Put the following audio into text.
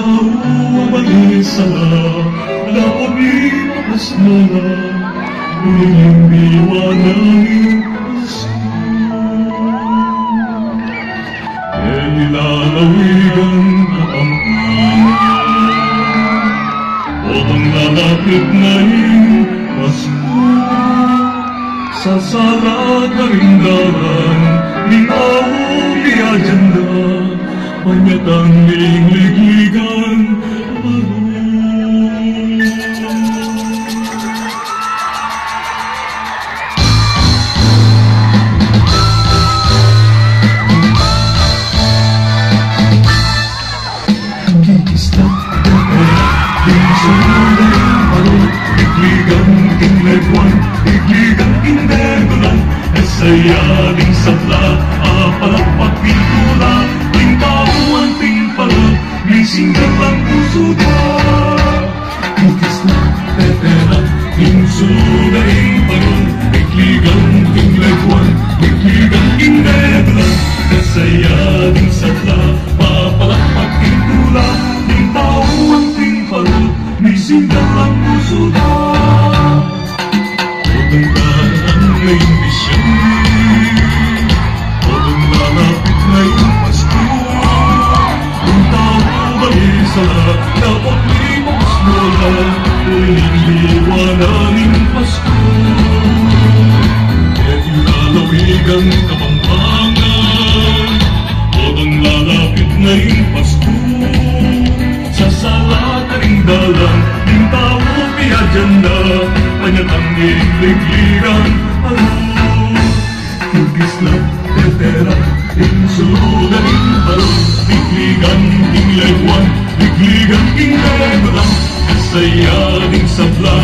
umalisa dapat ipapasmala uling diwa ng nilalawigan kapampangan o ang lalapit na Pasko sa sala karindaran linaw liajanda panyatang ligligan Igligang kindergulan saya ding sabla palakpak pintura tingkawan tingpala gising dalang puso da kukis na tetera insudaing palun igligang kinlegwan igligang kindergulan saya ding sabla palakpak pintura tingkawan tingpala gising dalang puso da may misyon o ang lalapit na yung Pasko kung tao balisa dapat limos mola uling liwanaging Pasko kaya't yung lalawigang kapampangan o ang lalapit na yung Pasko sa sala karindalan yung tao piyadjanda panyatang ligligan kukis na tetera insudaing palun igligang kinlegwan igligang kinlegwan kasaya ding sabla